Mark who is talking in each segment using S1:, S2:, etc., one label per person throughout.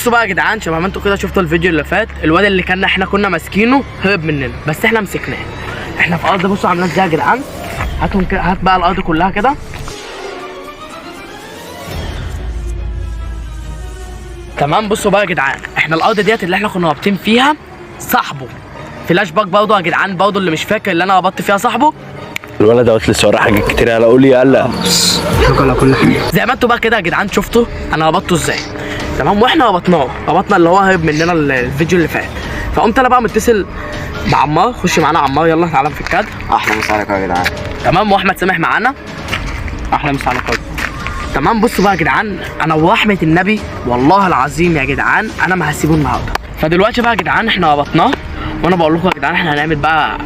S1: بصوا بقى يا جدعان، شبه ما انتوا كده شفتوا الفيديو اللي فات، الواد اللي احنا كنا ماسكينه هرب مننا، بس احنا مسكناه. احنا في ارض، بصوا عاملين ازاي يا جدعان. هاتهم كده، هات بقى الارض كلها كده. تمام. بصوا بقى يا جدعان، احنا الارض ديت اللي احنا كنا رابطين فيها صاحبه. فلاش باك برضه يا جدعان، برضه اللي مش فاكر اللي انا ربطت فيها صاحبه.
S2: الولد دوت لسه وراه حاجات كتير، يلا قول لي يلا.
S1: شكرا على كل حاجه. زي ما انتوا بقى كده يا جدعان شفتوا انا ربطته ازاي. تمام. واحنا ربطنا اللي هو هرب مننا الفيديو اللي فات. فقمت انا بقى متصل بعمار. خش معانا عمار، يلا تعالى في الكادر.
S3: احلى مسا عليكم يا جدعان.
S1: تمام. واحمد سامح معانا.
S3: احلى مسا عليكم.
S1: تمام. بصوا بقى يا جدعان، انا ورحمه النبي والله العظيم يا جدعان انا ما هسيبه النهارده. فدلوقتي بقى يا جدعان احنا ربطناه، وانا بقول لكم يا جدعان احنا هنعمل بقى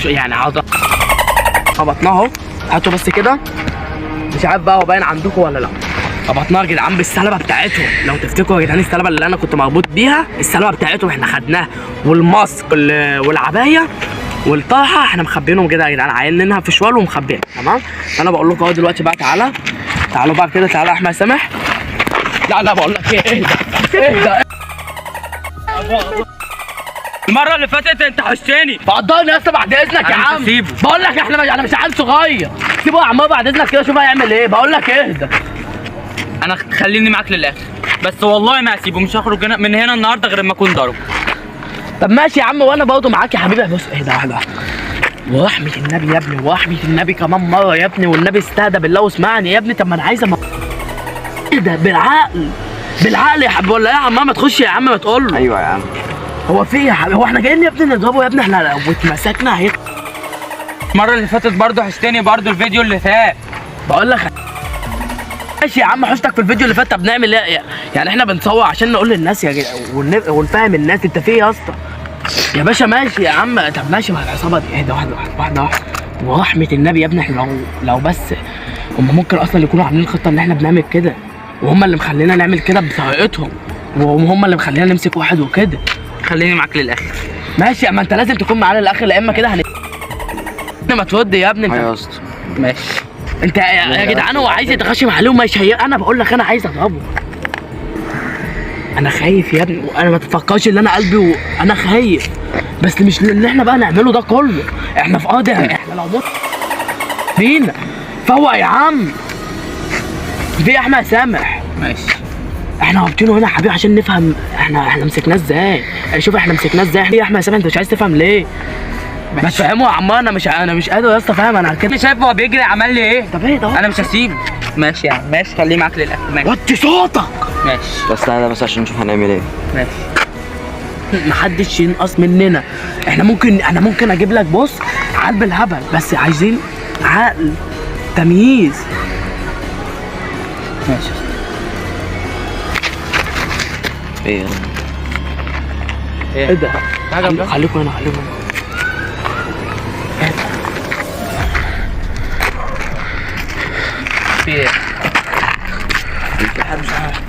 S1: يعني ربطناه اهو. هاتوا بس كده، مش عارف بقى هو باين عندكم ولا لا. ربطناه يا جدعان بالسلبه بتاعتهم. لو تفتكروا يا جدعان السلبه اللي انا كنت مربوط بيها، السلبه بتاعتهم احنا خدناها، والماسك والعبايه والطرحه احنا مخبينهم كده يا جدعان، عينينها في شوال ومخبينها. تمام. فانا بقول لكم اهو دلوقتي بقى تعالوا بقى كده، تعالى يا احمد سامح. لا بقول لك ايه، اهدى.
S4: المرة اللي فاتت انت حشتني.
S1: فقدرني يا اسطى بعد اذنك يا عم. بقول لك انا مش عيل صغير. سيبه يا عم بعد اذنك كده، شوف هيعمل ايه. بقول لك اهدى.
S4: انا خليني معاك للاخر، بس والله ما هسيبه. مش هخرج من هنا النهارده غير لما اكون ضربه.
S1: طب ماشي يا عم، وانا برضه معاك يا حبيبي. بص اهدى واحده. ورحمه النبي يا ابني، ورحمه النبي كمان مره يا ابني، والنبي استهدى بالله واسمعني يا ابني. طب ما انا عايز اهدى بالعقل يا حبيبي. ولا ايه يا عم؟ ما تخش يا عم ما تقول له.
S3: ايوه يا عم.
S1: هو في ايه يا حبيبي؟ هو احنا جايين يا ابني نضربه يا ابني؟ احنا لو اتمسكنا هيك.
S4: المرة اللي فاتت برضه حشتني، برضه الفيديو اللي فات.
S1: بقول لك ماشي يا عم، حشتك في الفيديو اللي فات. طب نعمل ايه يعني؟ احنا بنصور عشان نقول للناس يا ونفهم الناس انت في ايه يا اسطى يا باشا. ماشي يا عم. طب ماشي مع العصابه دي. اهدى واحده. ورحمه النبي يا ابني احنا لو بس هم ممكن اصلا يكونوا عاملين الخطه ان احنا بنعمل كده، وهم اللي مخلينا نعمل كده بطريقتهم، وهم اللي مخلينا نمسك واحد وكده.
S4: خليني معاك للاخر.
S1: ماشي. اما انت لازم تكون معانا للاخر، لا اما كده ما ترد يا ابني انت.
S3: يا اسطى
S4: ماشي.
S1: انت يا جدعان هو عايز يتغشم عليهم، مش هي. انا بقول لك انا عايز اضربه. انا خايف يا ابني، وانا ما تفكرش ان انا قلبي وانا خايف، بس مش اللي احنا بقى نعمله ده كله. احنا في قاضي، احنا لو مت فينا. فوق يا عم. في احمد سامح.
S4: ماشي.
S1: احنا رابطينه هنا يا حبيبي عشان نفهم احنا مسكناه ازاي. شوف احنا مسكناه ازاي. يا احمد سامح انت مش عايز تفهم ليه؟ ما تفهمه يا عم. انا مش قادر يا اسطى فاهم. انا كده
S4: شايف هو بيجري عمل لي ايه؟
S1: طب ايه ده؟
S4: انا مش هسيبه. ماشي يا عم ماشي، خليه معاك للاخر. ماشي.
S1: وطي صوتك.
S4: ماشي
S3: بس تعالى بس عشان نشوف هنعمل ايه.
S4: ماشي.
S1: محدش ينقص مننا. انا ممكن اجيب لك بص عقل بالهبل، بس عايزين عقل تمييز.
S4: ماشي.
S3: ايه
S1: ده؟ خليكم هنا.
S4: في ايه؟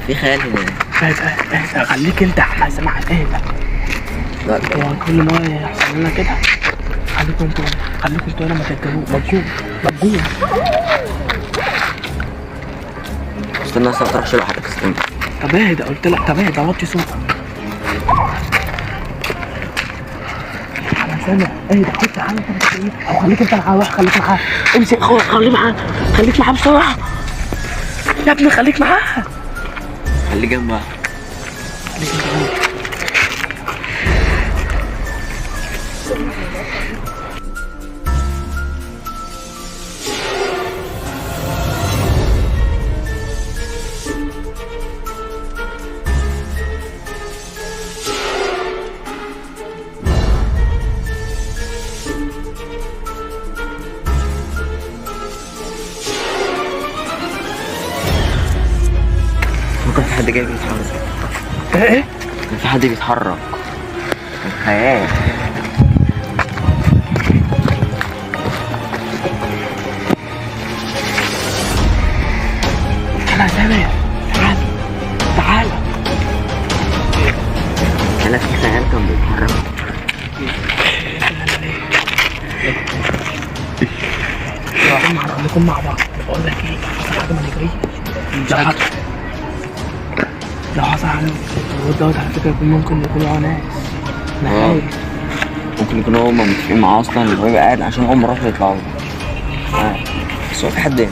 S3: في خيال هنا.
S1: خليك انت احمد سامح. ايه
S3: لا
S1: هو كل مره يحصل لنا كده. خليكم انتوا هنا ما تتجهوش. مجهول.
S3: استنى بس ما تروحش لوحدك. استنى.
S1: طب اهدى قلت لك. طب اهدى وطي صوتك. احمد سامح اهدى. خد تعالى انت او خليك انت معاه. خليك معاه. امسك خليك معاه بسرعه يا ابني. خليك معاه.
S3: خليه جنبها. كان في حد جاي بيتحرك.
S1: ايه؟
S3: كان في حد بيتحرك. كان خيال.
S1: انا سامع. تعال.
S3: كان في خيال كان بيتحرك.
S1: خليكم مع بعض. بقول لك ايه، لحد ما نجري. لو حصل حاجه الواد دوت على فكره ممكن يكونوا ناس نحاول.
S3: ممكن يكونوا هما متفقين معاه اصلا اللي هو يبقى قاعد عشان اول ما راحوا يطلعوا. بس هو في حد هنا.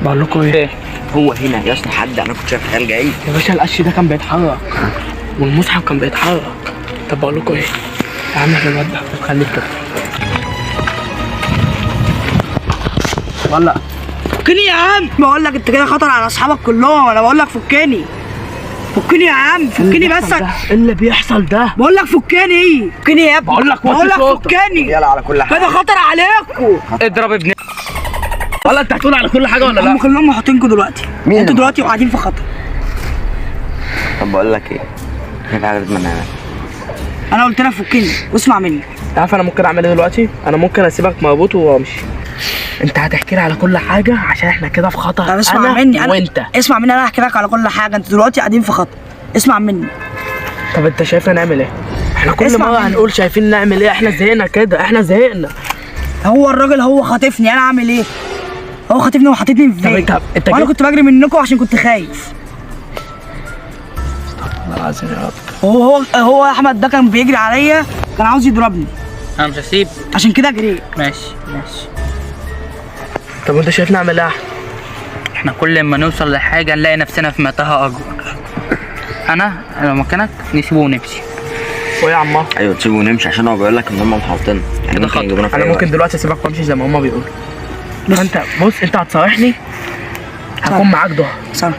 S1: بقول لكم ايه؟
S3: هو هنا يا اسطى حد، انا كنت شايف خيال جاي.
S1: يا باشا القش ده كان بيتحرك والمصحف كان بيتحرك. طب بقول لكم ايه؟ يا عم احنا الواد ده طب خليك كده. ولا فكني يا عم، بقول لك انت كده خطر على اصحابك كلهم. انا بقول لك فكني فكني يا عم، فكني بس. ايه اللي بيحصل ده؟ بقول لك فكني فكني يا ابني. بقول لك فكني
S3: يلا على كل حاجه
S1: كده خطر عليكم.
S4: اضرب ابن
S1: ولا انت هتقول على كل حاجه ولا لا؟
S5: هم كلهم محاطينكم دلوقتي.
S3: مين
S5: انتوا دلوقتي قاعدين في خطر.
S3: طب بقول لك ايه؟ في حاجه لازم نعملها.
S5: انا قلت لك فكني واسمع مني.
S1: عارف انا ممكن اعمل ايه دلوقتي؟ انا ممكن اسيبك مربوط وامشي. انت هتحكي لي على كل حاجه عشان احنا كده في خطر.
S5: طب اسمع
S1: أنا
S5: مني.
S1: وانت
S5: اسمع مني، انا هحكي لك على كل حاجه. انتوا دلوقتي قاعدين في خطر، اسمع مني.
S1: طب انت شايفنا نعمل ايه؟ احنا كل
S5: اسمع
S1: مره
S5: مني.
S1: هنقول شايفين نعمل ايه؟ احنا زهقنا كده، احنا زهقنا.
S5: هو الراجل هو خاطفني، انا اعمل ايه؟ هو خاطفني وحاططني في
S1: طب
S5: البيت.
S1: انت
S5: وانا كنت بجري منكم عشان كنت خايف.
S1: والله العظيم يا رب.
S5: هو احمد ده كان بيجري عليا، كان عاوز يضربني
S4: انا مش هسيب.
S5: عشان كده جريت.
S4: ماشي ماشي.
S1: طب وانت شايفنا نعمل ايه؟
S4: احنا كل ما نوصل لحاجه نلاقي نفسنا في متاهه اكبر. انا لو مكانك نسيبه ونمشي.
S1: وايه يا عمار؟
S3: ايوه تسيبه ونمشي عشان هو بيقول لك ان هم محاوطين، يعني ممكن يجيبونا في
S1: انا
S3: أي
S1: ممكن
S3: وقت.
S1: دلوقتي اسيبك وامشي زي ما هما بيقولوا. انت بص، انت هتصارحني هكون معاك ظهر.
S5: صح.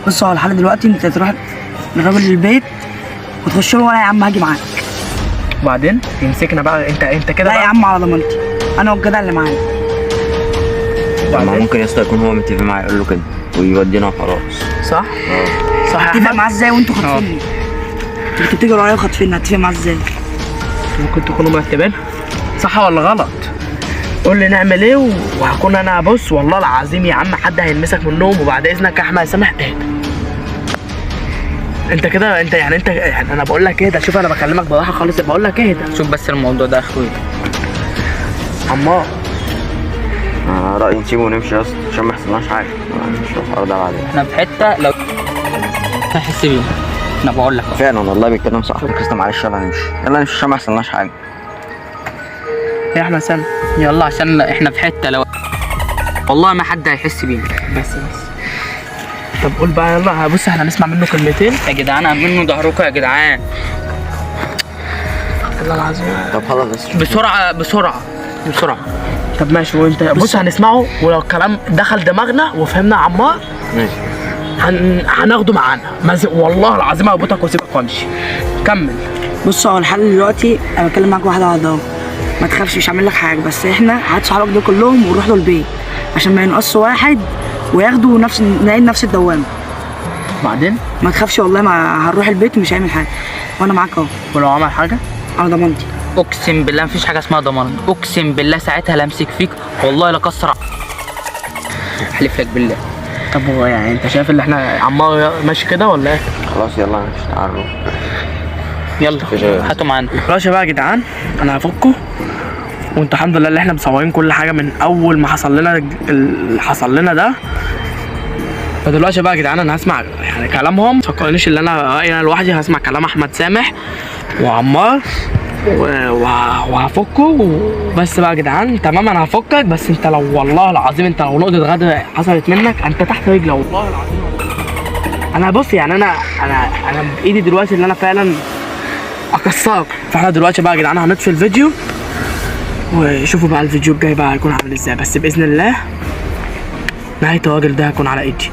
S5: بص، هو الحل دلوقتي انت تروح للراجل البيت وتخش له، وانا يا عم هاجي معاك.
S1: وبعدين يمسكنا بقى. انت كده
S5: لا يا
S1: بقى.
S5: عم على ضمانتي، انا والجدع اللي معايا.
S3: طب ما
S1: وبعدين؟
S3: ممكن يا اسطى يكون هو متفق معاه يقول له كده ويودينا وخلاص.
S1: صح؟ صح يا
S5: هتفق
S1: احمد.
S5: معاه ازاي وانتوا خاطفيني؟ انتوا بتجروا عليا وخاطفيني، هتفق معاه ازاي؟
S1: ممكن تكونوا مرتبينها. صح ولا غلط؟ قول لي نعمل ايه وهكون انا. بص والله العظيم يا عم حد هيلمسك منهم. وبعد اذنك يا احمد سامح اهدى. انت كده انت يعني انا بقول لك اهدى. شوف انا بكلمك براحه خالص، بقول لك اهدى.
S4: شوف بس الموضوع ده اخوي.
S1: عمار
S3: انا رايي نسيبه ونمشي يا اسطى عشان ما يحصلناش حاجه، مش الحوار ده بعدين.
S4: احنا في حته لو هحس بيه. انا بقول لك
S3: فعلا والله بيتكلم صح. يا اسطى معلش يلا نمشي، يلا نمشي عشان ما يحصلناش حاجه.
S1: يا احمد سامح.
S4: يلا عشان احنا في حته لو والله ما حد هيحس بينا.
S1: بس طب قول بقى يلا. بص احنا هنسمع منه كلمتين.
S4: يا جدعان امنوا ظهركم يا جدعان.
S1: والله العظيم.
S3: طب خلاص بس
S4: بسرعه بسرعه بسرعه.
S1: طب ماشي. وانت بص هنسمعه، ولو الكلام دخل دماغنا وفهمنا عمار
S3: ماشي.
S1: هناخده معانا. والله العظيم هربطك واسيبك وامشي. كمل.
S5: بص، هو الحل دلوقتي انا بتكلم معاك واحده واحده اهو. ما تخافش، مش هعمل لك حاجه. بس احنا هات صحابك دول كلهم ونروح له البيت عشان ما ينقصوا واحد وياخدوا نعيد نفس الدوامه.
S1: بعدين
S5: ما تخافش والله، ما هنروح البيت ومش هيعمل حاجه، وانا معاك اهو
S1: ولو عمل حاجه
S5: على ضمانتي.
S4: اقسم بالله مفيش حاجه اسمها ضمان. اقسم بالله ساعتها لامسك فيك والله لكسر. احلف لك بالله.
S1: طب هو يعني انت شايف اللي احنا عمار ماشي كده ولا ايه؟
S3: خلاص يلا نمشي تعالوا.
S4: يلا هاتوا معانا.
S1: خلاص بقى يا جدعان انا هفكه. وانتوا الحمد لله اللي احنا مصورين كل حاجه من اول ما حصل لنا اللي حصل لنا ده. فدلوقتي بقى يا جدعان انا هسمع يعني كلامهم. ما تفكرنيش ان انا رايي انا لوحدي. هسمع كلام احمد سامح وعمار وهفكه وبس بقى يا جدعان. تمام انا هفكك. بس انت لو والله العظيم انت لو نقطه غدر حصلت منك انت تحت رجلي والله العظيم. انا بص يعني انا بايدي دلوقتي ان انا فعلا اكسرك. فاحنا دلوقتي بقى يا جدعان هنطفي الفيديو وشوفوا بقى الفيديو الجاي بقى هيكون عامل ازاي. بس باذن الله نهايه الراجل ده هيكون على ايدي.